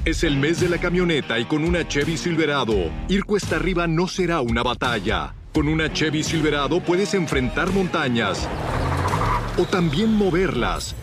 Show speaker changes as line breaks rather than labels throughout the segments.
Es el mes de la camioneta y con una Chevy Silverado, ir cuesta arriba no será una batalla. Con una Chevy Silverado puedes enfrentar montañas o también moverlas.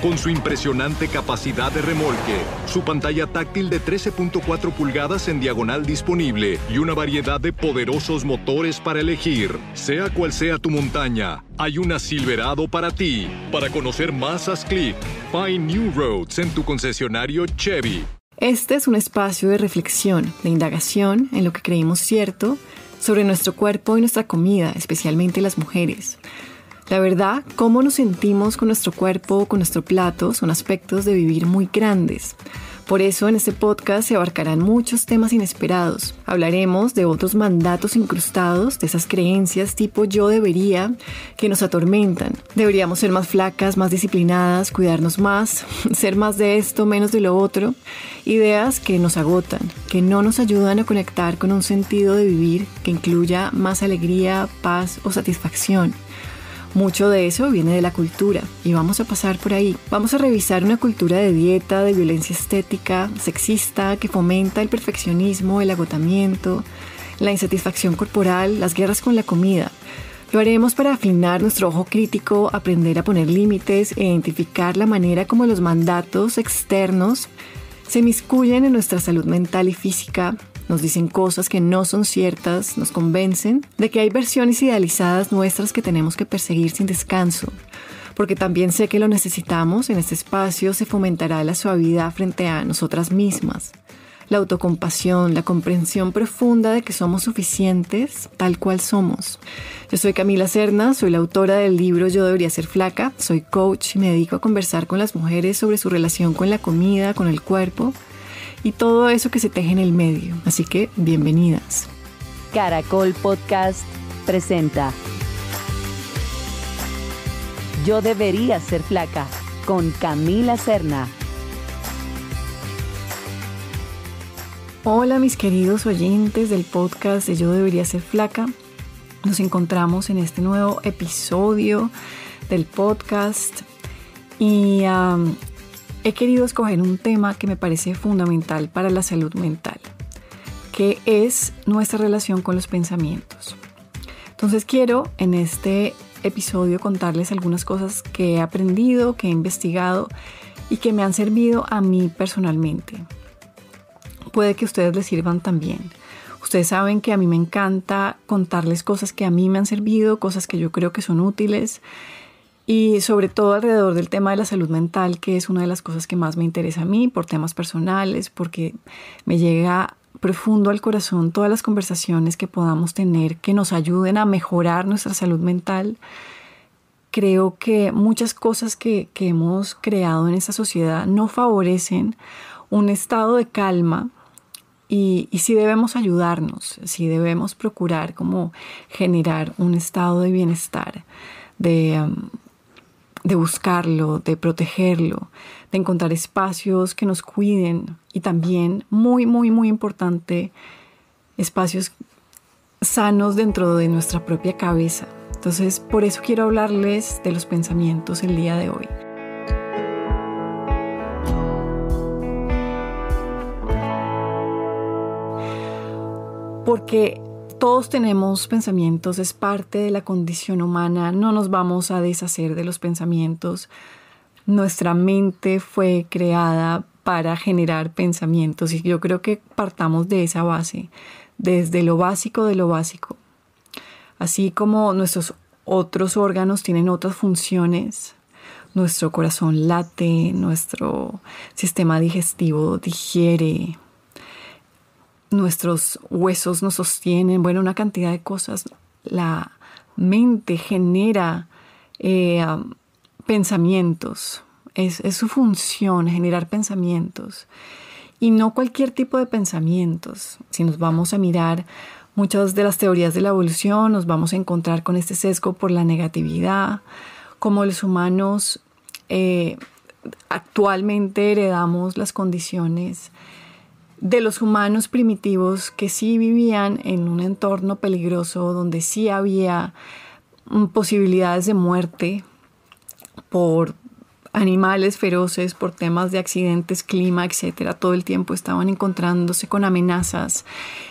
Con su impresionante capacidad de remolque, su pantalla táctil de 13.4 pulgadas en diagonal disponible y una variedad de poderosos motores para elegir. Sea cual sea tu montaña, hay una Silverado para ti. Para conocer más, haz clic. Find New Roads en tu concesionario Chevy.
Este es un espacio de reflexión, de indagación en lo que creímos cierto sobre nuestro cuerpo y nuestra comida, especialmente las mujeres. La verdad, cómo nos sentimos con nuestro cuerpo, con nuestro plato, son aspectos de vivir muy grandes. Por eso en este podcast se abarcarán muchos temas inesperados. Hablaremos de otros mandatos incrustados, de esas creencias tipo yo debería, que nos atormentan. Deberíamos ser más flacas, más disciplinadas, cuidarnos más, ser más de esto, menos de lo otro. Ideas que nos agotan, que no nos ayudan a conectar con un sentido de vivir que incluya más alegría, paz o satisfacción. Mucho de eso viene de la cultura y vamos a pasar por ahí. Vamos a revisar una cultura de dieta, de violencia estética, sexista, que fomenta el perfeccionismo, el agotamiento, la insatisfacción corporal, las guerras con la comida. Lo haremos para afinar nuestro ojo crítico, aprender a poner límites e identificar la manera como los mandatos externos se inmiscuyen en nuestra salud mental y física. Nos dicen cosas que no son ciertas, nos convencen de que hay versiones idealizadas nuestras que tenemos que perseguir sin descanso. Porque también sé que lo necesitamos, en este espacio se fomentará la suavidad frente a nosotras mismas. La autocompasión, la comprensión profunda de que somos suficientes tal cual somos. Yo soy Camila Serna, soy la autora del libro Yo debería ser flaca, soy coach y me dedico a conversar con las mujeres sobre su relación con la comida, con el cuerpo y todo eso que se teje en el medio. Así que, bienvenidas.
Caracol Podcast presenta Yo debería ser flaca, con Camila Serna.
Hola mis queridos oyentes del podcast de Yo debería ser flaca. Nos encontramos en este nuevo episodio del podcast y he querido escoger un tema que me parece fundamental para la salud mental, que es nuestra relación con los pensamientos. Entonces quiero en este episodio contarles algunas cosas que he aprendido, que he investigado y que me han servido a mí personalmente. Puede que a ustedes les sirvan también. Ustedes saben que a mí me encanta contarles cosas que a mí me han servido, cosas que yo creo que son útiles y sobre todo alrededor del tema de la salud mental, que es una de las cosas que más me interesa a mí por temas personales, porque me llega profundo al corazón todas las conversaciones que podamos tener que nos ayuden a mejorar nuestra salud mental. Creo que muchas cosas que hemos creado en esta sociedad no favorecen un estado de calma. Y sí debemos ayudarnos, sí debemos procurar como generar un estado de bienestar, de buscarlo, de protegerlo, de encontrar espacios que nos cuiden y también, muy, muy, muy importante, espacios sanos dentro de nuestra propia cabeza. Entonces, por eso quiero hablarles de los pensamientos el día de hoy. Porque todos tenemos pensamientos, es parte de la condición humana, no nos vamos a deshacer de los pensamientos. Nuestra mente fue creada para generar pensamientos y yo creo que partamos de esa base, desde lo básico de lo básico. Así como nuestros otros órganos tienen otras funciones, nuestro corazón late, nuestro sistema digestivo digiere, nuestros huesos nos sostienen, bueno, una cantidad de cosas. La mente genera pensamientos, es su función generar pensamientos y no cualquier tipo de pensamientos. Si nos vamos a mirar muchas de las teorías de la evolución, nos vamos a encontrar con este sesgo por la negatividad, como los humanos actualmente heredamos las condiciones de los humanos primitivos que sí vivían en un entorno peligroso, donde sí había posibilidades de muerte por animales feroces por temas de accidentes, clima, etcétera, todo el tiempo estaban encontrándose con amenazas.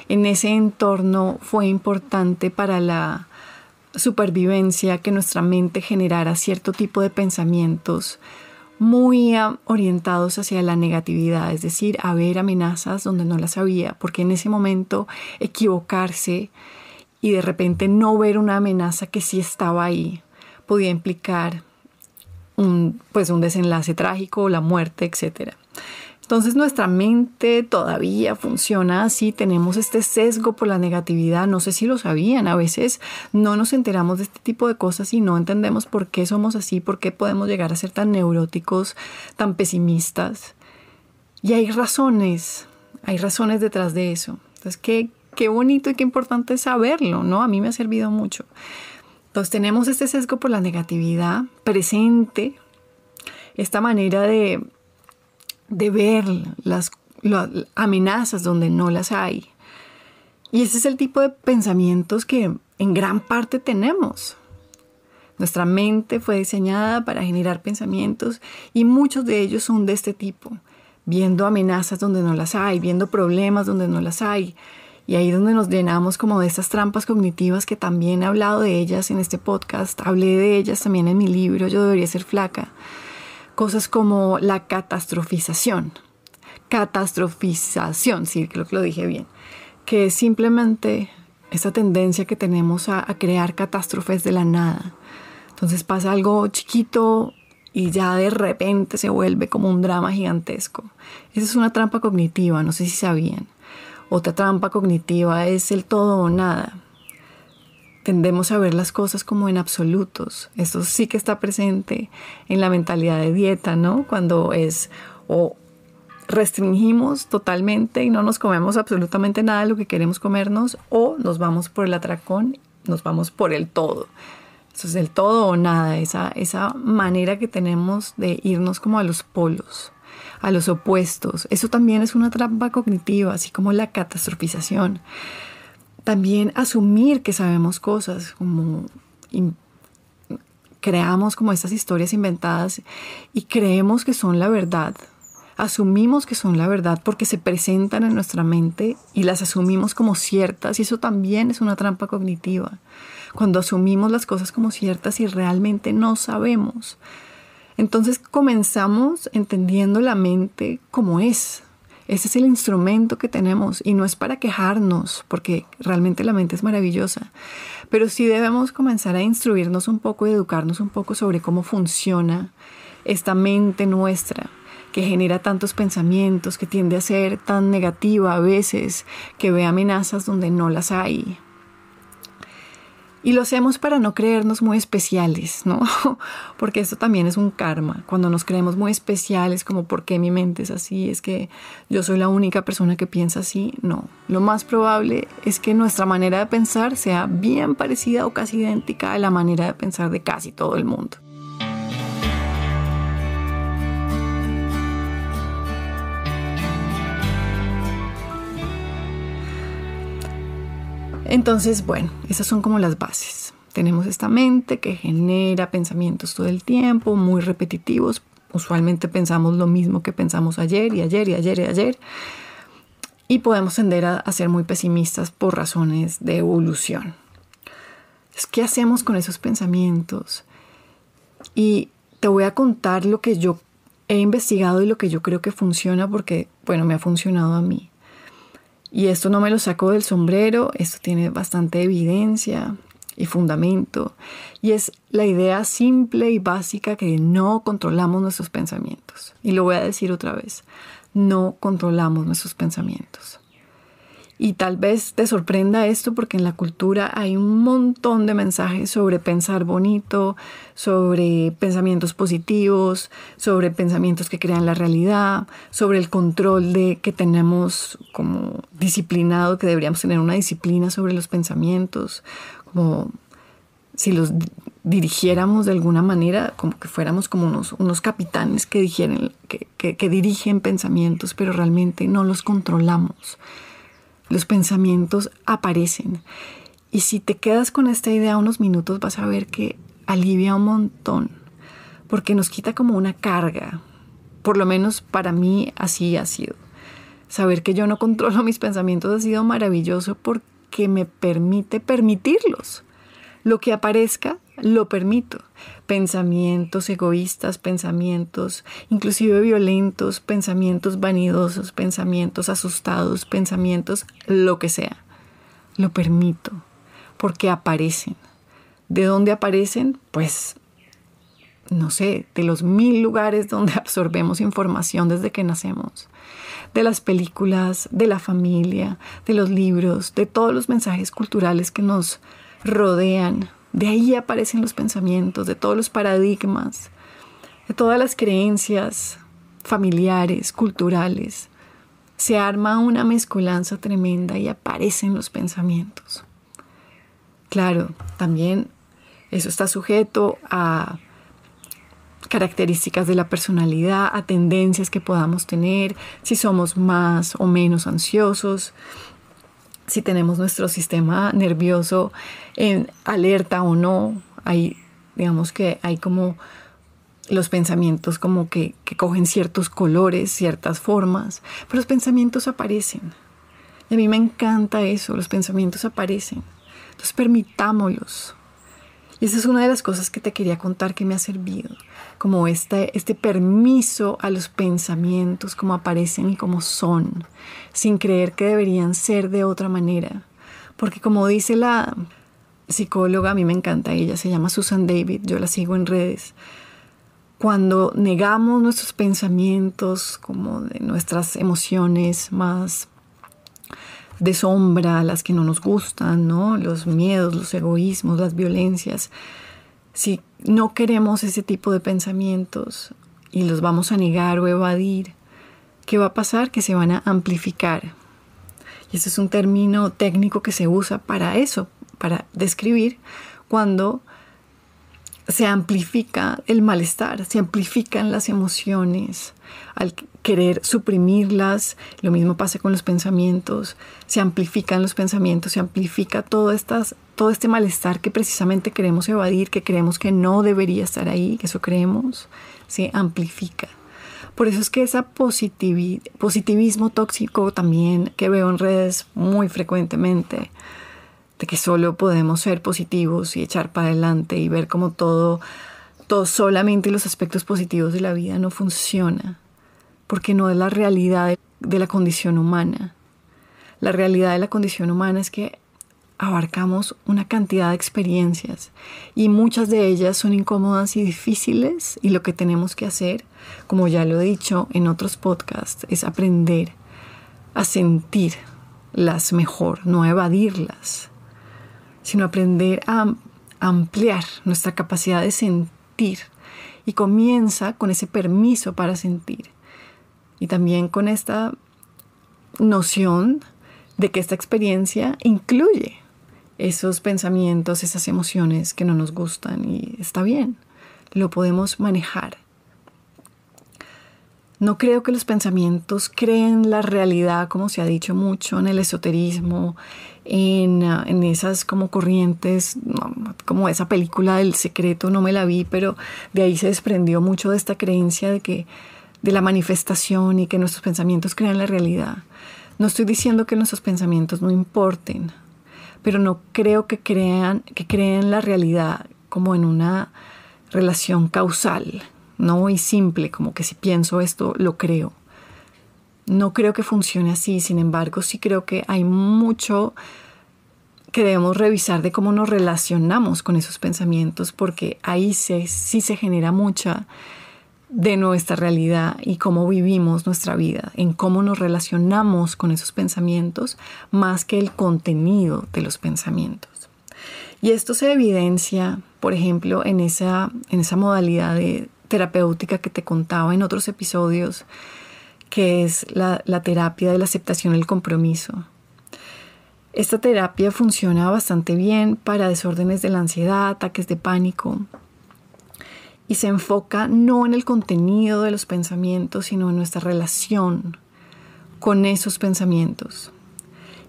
En ese entorno fue importante para la supervivencia que nuestra mente generara cierto tipo de pensamientos muy orientados hacia la negatividad, es decir, a ver amenazas donde no las había, porque en ese momento equivocarse y de repente no ver una amenaza que sí estaba ahí podía implicar un desenlace trágico, la muerte, etc. Entonces nuestra mente todavía funciona así, tenemos este sesgo por la negatividad, no sé si lo sabían, a veces no nos enteramos de este tipo de cosas y no entendemos por qué somos así, por qué podemos llegar a ser tan neuróticos, tan pesimistas. Y hay razones detrás de eso. Entonces qué bonito y qué importante es saberlo, ¿no? A mí me ha servido mucho. Entonces tenemos este sesgo por la negatividad presente, esta manera de ver las amenazas donde no las hay. Y ese es el tipo de pensamientos que en gran parte tenemos. Nuestra mente fue diseñada para generar pensamientos y muchos de ellos son de este tipo, viendo amenazas donde no las hay, viendo problemas donde no las hay. Y ahí es donde nos llenamos como de estas trampas cognitivas que también he hablado de ellas en este podcast, hablé de ellas también en mi libro Yo debería ser flaca. Cosas como la catastrofización, sí, creo que lo dije bien, que es simplemente esa tendencia que tenemos a crear catástrofes de la nada. Entonces pasa algo chiquito y ya de repente se vuelve como un drama gigantesco. Esa es una trampa cognitiva, no sé si sabían. Otra trampa cognitiva es el todo o nada. Tendemos a ver las cosas como en absolutos. Esto sí que está presente en la mentalidad de dieta, ¿no? Cuando es o restringimos totalmente y no nos comemos absolutamente nada de lo que queremos comernos, o nos vamos por el atracón, nos vamos por el todo. Eso es el todo o nada, esa manera que tenemos de irnos como a los polos, a los opuestos. Eso también es una trampa cognitiva, así como la catastrofización. También asumir que sabemos cosas, como creamos como estas historias inventadas y creemos que son la verdad. Asumimos que son la verdad porque se presentan en nuestra mente y las asumimos como ciertas, y eso también es una trampa cognitiva. Cuando asumimos las cosas como ciertas y realmente no sabemos. Entonces comenzamos entendiendo la mente como es. Ese es el instrumento que tenemos y no es para quejarnos, porque realmente la mente es maravillosa. Pero sí debemos comenzar a instruirnos un poco y educarnos un poco sobre cómo funciona esta mente nuestra, que genera tantos pensamientos, que tiende a ser tan negativa a veces, que ve amenazas donde no las hay. Y lo hacemos para no creernos muy especiales, ¿no? Porque esto también es un karma. Cuando nos creemos muy especiales, como ¿por qué mi mente es así? ¿Es que yo soy la única persona que piensa así? No. Lo más probable es que nuestra manera de pensar sea bien parecida o casi idéntica a la manera de pensar de casi todo el mundo. Entonces, bueno, esas son como las bases. Tenemos esta mente que genera pensamientos todo el tiempo, muy repetitivos. Usualmente pensamos lo mismo que pensamos ayer y ayer y ayer y ayer. Y podemos tender a ser muy pesimistas por razones de evolución. Entonces, ¿qué hacemos con esos pensamientos? Y te voy a contar lo que yo he investigado y lo que yo creo que funciona porque, bueno, me ha funcionado a mí. Y esto no me lo saco del sombrero, esto tiene bastante evidencia y fundamento. Y es la idea simple y básica que no controlamos nuestros pensamientos. Y lo voy a decir otra vez, no controlamos nuestros pensamientos. Y tal vez te sorprenda esto porque en la cultura hay un montón de mensajes sobre pensar bonito, sobre pensamientos positivos, sobre pensamientos que crean la realidad, sobre el control que tenemos como disciplinado, que deberíamos tener una disciplina sobre los pensamientos, como si los dirigiéramos de alguna manera, como que fuéramos como unos capitanes que dirigen pensamientos, pero realmente no los controlamos. Los pensamientos aparecen. Y si te quedas con esta idea unos minutos, vas a ver que alivia un montón. porque nos quita como una carga. Por lo menos para mí así ha sido. Saber que yo no controlo mis pensamientos ha sido maravilloso porque me permite permitirlos. Lo que aparezca, lo permito. Pensamientos egoístas, pensamientos inclusive violentos, pensamientos vanidosos, pensamientos asustados, pensamientos lo que sea. Lo permito porque aparecen. ¿De dónde aparecen? Pues, no sé, de los 1000 lugares donde absorbemos información desde que nacemos. De las películas, de la familia, de los libros, de todos los mensajes culturales que nos rodean. De ahí aparecen los pensamientos, de todos los paradigmas, de todas las creencias familiares, culturales. Se arma una mezcolanza tremenda y aparecen los pensamientos. Claro, también eso está sujeto a características de la personalidad, a tendencias que podamos tener, si somos más o menos ansiosos, si tenemos nuestro sistema nervioso en alerta o no. Digamos que hay como los pensamientos como que cogen ciertos colores, ciertas formas, pero los pensamientos aparecen. Y a mí me encanta eso, los pensamientos aparecen. Entonces permitámoslos. Y esa es una de las cosas que te quería contar que me ha servido, como este permiso a los pensamientos como aparecen y como son, sin creer que deberían ser de otra manera. Porque como dice la psicóloga, a mí me encanta ella, se llama Susan David, yo la sigo en redes, cuando negamos nuestros pensamientos, como de nuestras emociones más de sombra, las que no nos gustan, ¿no? Los miedos, los egoísmos, las violencias. Si no queremos ese tipo de pensamientos y los vamos a negar o evadir, ¿qué va a pasar? Que se van a amplificar. Y ese es un término técnico que se usa para eso, para describir cuando se amplifica el malestar, se amplifican las emociones. Al querer suprimirlas, lo mismo pasa con los pensamientos, se amplifican los pensamientos, se amplifica todo este malestar que precisamente queremos evadir, que creemos que no debería estar ahí, que eso creemos, se amplifica. Por eso es que ese positivismo tóxico también que veo en redes muy frecuentemente, de que solo podemos ser positivos y echar para adelante y ver como todo solamente los aspectos positivos de la vida no funciona, porque no es la realidad de la condición humana. La realidad de la condición humana es que abarcamos una cantidad de experiencias y muchas de ellas son incómodas y difíciles, y lo que tenemos que hacer, como ya lo he dicho en otros podcasts, es aprender a sentirlas mejor, no a evadirlas, sino aprender a ampliar nuestra capacidad de sentir. Y comienza con ese permiso para sentir. Y también con esta noción de que esta experiencia incluye esos pensamientos, esas emociones que no nos gustan. Y está bien, lo podemos manejar. No creo que los pensamientos creen la realidad, como se ha dicho mucho en el esoterismo, en esas como corrientes, como esa película del Secreto, no me la vi, pero de ahí se desprendió mucho de esta creencia de la manifestación y que nuestros pensamientos crean la realidad. No estoy diciendo que nuestros pensamientos no importen, pero no creo que creen la realidad como en una relación causal, no y simple, como que si pienso esto, lo creo. No creo que funcione así, sin embargo, sí creo que hay mucho que debemos revisar de cómo nos relacionamos con esos pensamientos, porque ahí sí se genera mucha de nuestra realidad y cómo vivimos nuestra vida, en cómo nos relacionamos con esos pensamientos, más que el contenido de los pensamientos. Y esto se evidencia, por ejemplo, en esa modalidad de terapéutica que te contaba en otros episodios, que es la terapia de la aceptación y el compromiso. Esta terapia funciona bastante bien para desórdenes de la ansiedad, ataques de pánico, y se enfoca no en el contenido de los pensamientos, sino en nuestra relación con esos pensamientos.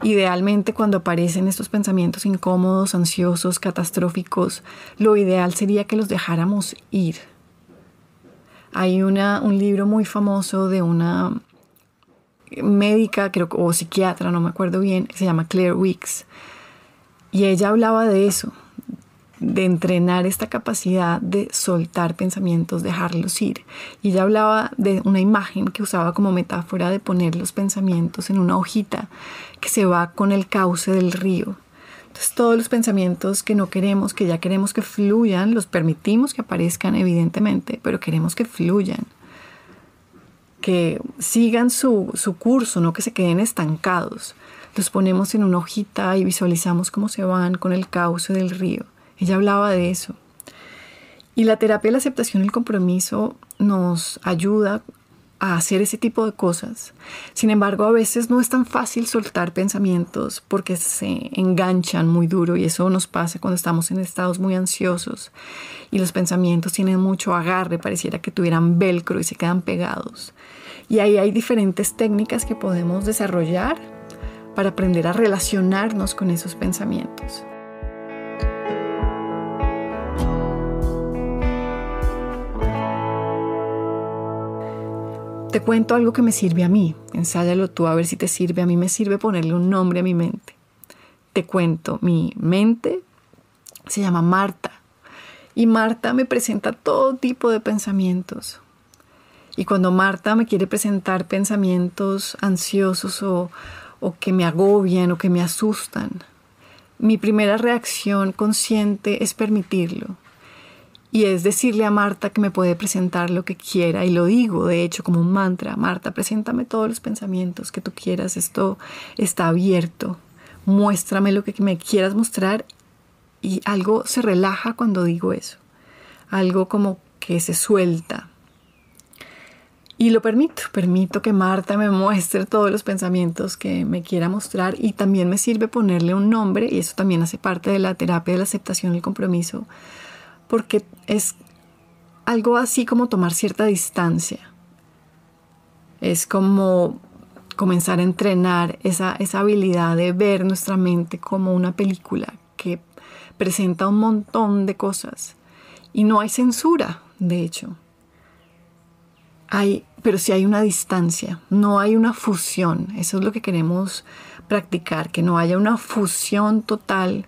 Idealmente, cuando aparecen estos pensamientos incómodos, ansiosos, catastróficos, lo ideal sería que los dejáramos ir. Hay un libro muy famoso de una médica, creo, o psiquiatra, no me acuerdo bien, se llama Claire Weeks. Y ella hablaba de eso, de entrenar esta capacidad de soltar pensamientos, dejarlos ir. Y ella hablaba de una imagen que usaba como metáfora de poner los pensamientos en una hojita que se va con el cauce del río. Entonces todos los pensamientos que no queremos, que ya queremos que fluyan, los permitimos que aparezcan evidentemente, pero queremos que fluyan, que sigan su curso, no que se queden estancados. Los ponemos en una hojita y visualizamos cómo se van con el cauce del río. Ella hablaba de eso. Y la terapia de la aceptación y el compromiso nos ayuda a hacer ese tipo de cosas. Sin embargo, a veces no es tan fácil soltar pensamientos porque se enganchan muy duro, y eso nos pasa cuando estamos en estados muy ansiosos y los pensamientos tienen mucho agarre, pareciera que tuvieran velcro y se quedan pegados. Y ahí hay diferentes técnicas que podemos desarrollar para aprender a relacionarnos con esos pensamientos. Te cuento algo que me sirve a mí. Ensáyalo tú a ver si te sirve. A mí me sirve ponerle un nombre a mi mente. Te cuento, mi mente se llama Marta. Y Marta me presenta todo tipo de pensamientos. Y cuando Marta me quiere presentar pensamientos ansiosos o que me agobian o que me asustan, mi primera reacción consciente es permitirlo. Y es decirle a Marta que me puede presentar lo que quiera. Y lo digo, de hecho, como un mantra. Marta, preséntame todos los pensamientos que tú quieras. Esto está abierto. Muéstrame lo que me quieras mostrar. Y algo se relaja cuando digo eso. Algo como que se suelta. Y lo permito que Marta me muestre todos los pensamientos que me quiera mostrar. Y también me sirve ponerle un nombre. Y eso también hace parte de la terapia de la aceptación y el compromiso. Porque es algo así como tomar cierta distancia. Es como comenzar a entrenar esa habilidad de ver nuestra mente como una película que presenta un montón de cosas. Y no hay censura, de hecho. Pero sí hay una distancia, no hay una fusión. Eso es lo que queremos practicar, que no haya una fusión total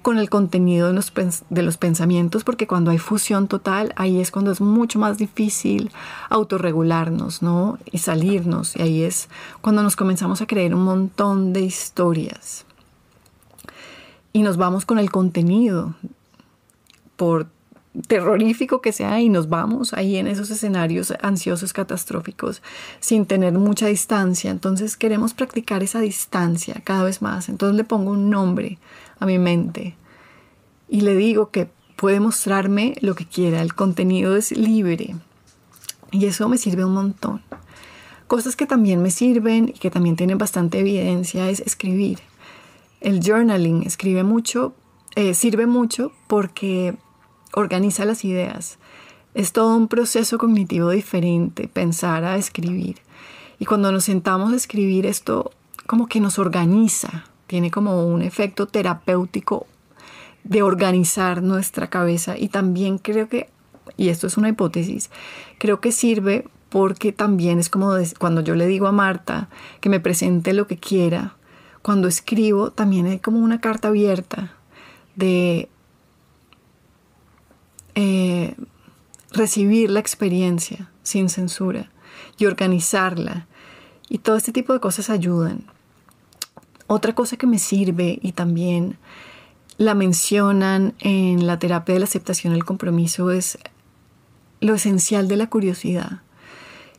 con el contenido de los pensamientos, porque cuando hay fusión total, ahí es cuando es mucho más difícil autorregularnos, ¿no? Y salirnos. Y ahí es cuando nos comenzamos a creer un montón de historias. Y nos vamos con el contenido, por terrorífico que sea, y nos vamos ahí en esos escenarios ansiosos, catastróficos, sin tener mucha distancia. Entonces queremos practicar esa distancia cada vez más. Entonces le pongo un nombre a mi mente y le digo que puede mostrarme lo que quiera. El contenido es libre y eso me sirve un montón. Cosas que también me sirven y que también tienen bastante evidencia es escribir. El journaling sirve mucho porque organiza las ideas. Es todo un proceso cognitivo diferente, pensar a escribir. Y cuando nos sentamos a escribir, esto como que nos organiza. Tiene como un efecto terapéutico de organizar nuestra cabeza. Y también creo que, y esto es una hipótesis, creo que sirve porque también es como cuando yo le digo a Marta que me presente lo que quiera. Cuando escribo también hay como una carta abierta de recibir la experiencia sin censura y organizarla. Y todo este tipo de cosas ayudan. Otra cosa que me sirve, y también la mencionan en la terapia de la aceptación y el compromiso, es lo esencial de la curiosidad.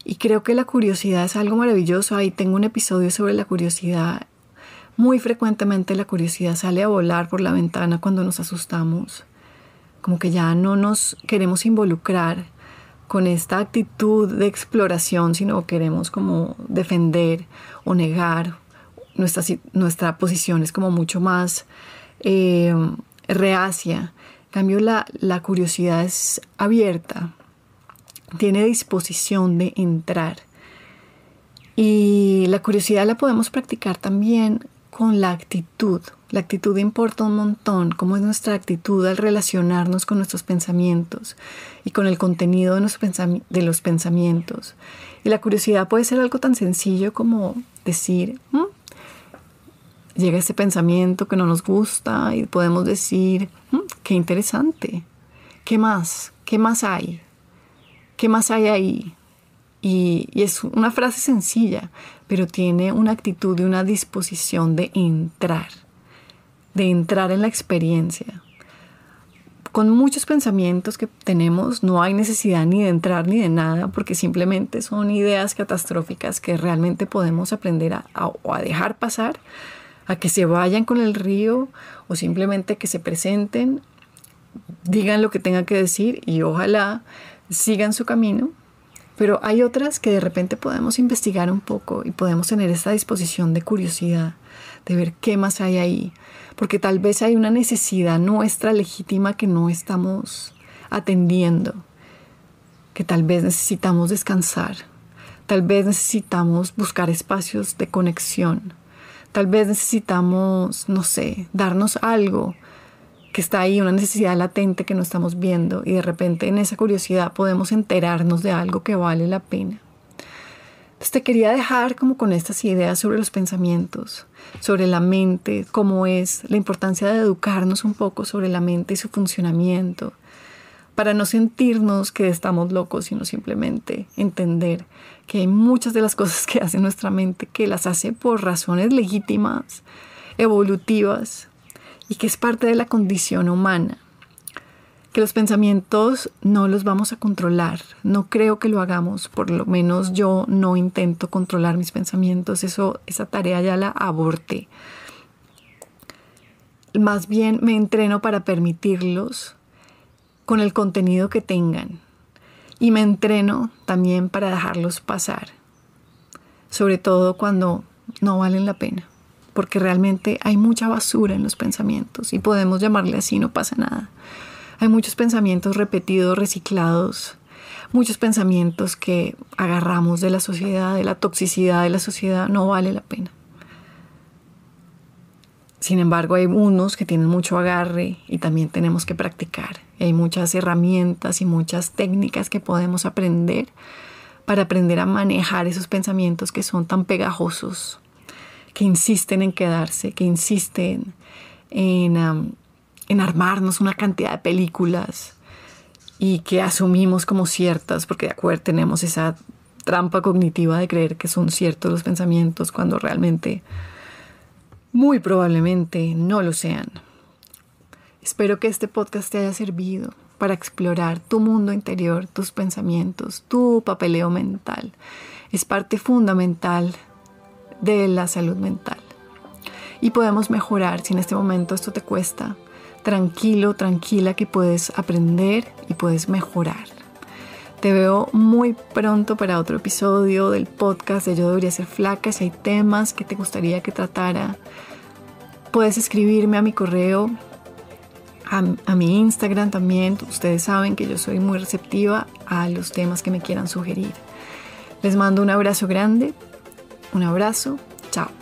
Y creo que la curiosidad es algo maravilloso. Ahí tengo un episodio sobre la curiosidad. Muy frecuentemente la curiosidad sale a volar por la ventana cuando nos asustamos. Como que ya no nos queremos involucrar con esta actitud de exploración, sino queremos como defender o negar. Nuestra posición es como mucho más reacia. En cambio, la curiosidad es abierta, tiene disposición de entrar. Y la curiosidad la podemos practicar también con la actitud. La actitud importa un montón, cómo es nuestra actitud al relacionarnos con nuestros pensamientos y con el contenido de los pensamientos. Y la curiosidad puede ser algo tan sencillo como decir, llega este pensamiento que no nos gusta y podemos decir, qué interesante, ¿qué más? ¿Qué más hay? ¿Qué más hay ahí? Y es una frase sencilla, pero tiene una actitud y una disposición de entrar en la experiencia. Con muchos pensamientos que tenemos no hay necesidad ni de entrar ni de nada, porque simplemente son ideas catastróficas que realmente podemos aprender a dejar pasar, a que se vayan con el río o simplemente que se presenten, digan lo que tengan que decir y ojalá sigan su camino. Pero hay otras que de repente podemos investigar un poco y podemos tener esta disposición de curiosidad, de ver qué más hay ahí. Porque tal vez hay una necesidad nuestra legítima que no estamos atendiendo, que tal vez necesitamos descansar, tal vez necesitamos buscar espacios de conexión, tal vez necesitamos, darnos algo que está ahí, una necesidad latente que no estamos viendo y de repente en esa curiosidad podemos enterarnos de algo que vale la pena. Entonces te quería dejar como con estas ideas sobre los pensamientos, sobre la mente, cómo es, la importancia de educarnos un poco sobre la mente y su funcionamiento, para no sentirnos que estamos locos, sino simplemente entender que hay muchas de las cosas que hace nuestra mente que las hace por razones legítimas, evolutivas, y que es parte de la condición humana, que los pensamientos no los vamos a controlar. No creo que lo hagamos, por lo menos yo no intento controlar mis pensamientos, esa tarea ya la aborté. Más bien me entreno para permitirlos con el contenido que tengan y me entreno también para dejarlos pasar, sobre todo cuando no valen la pena. Porque realmente hay mucha basura en los pensamientos y podemos llamarle así, no pasa nada. Hay muchos pensamientos repetidos, reciclados, muchos pensamientos que agarramos de la sociedad, de la toxicidad de la sociedad, no vale la pena. Sin embargo, hay unos que tienen mucho agarre y también tenemos que practicar. Hay muchas herramientas y muchas técnicas que podemos aprender para aprender a manejar esos pensamientos que son tan pegajosos, que insisten en quedarse, que insisten en armarnos una cantidad de películas y que asumimos como ciertas, porque de acuerdo tenemos esa trampa cognitiva de creer que son ciertos los pensamientos cuando realmente muy probablemente no lo sean. Espero que este podcast te haya servido para explorar tu mundo interior, tus pensamientos, tu papeleo mental. Es parte fundamental de la salud mental. Y podemos mejorar si en este momento esto te cuesta. Tranquilo, tranquila, que puedes aprender y puedes mejorar. Te veo muy pronto para otro episodio del podcast de Yo Debería Ser Flaca. Si hay temas que te gustaría que tratara, puedes escribirme a mi correo, a mi Instagram también. Ustedes saben que yo soy muy receptiva a los temas que me quieran sugerir. Les mando un abrazo grande. Un abrazo. Chao.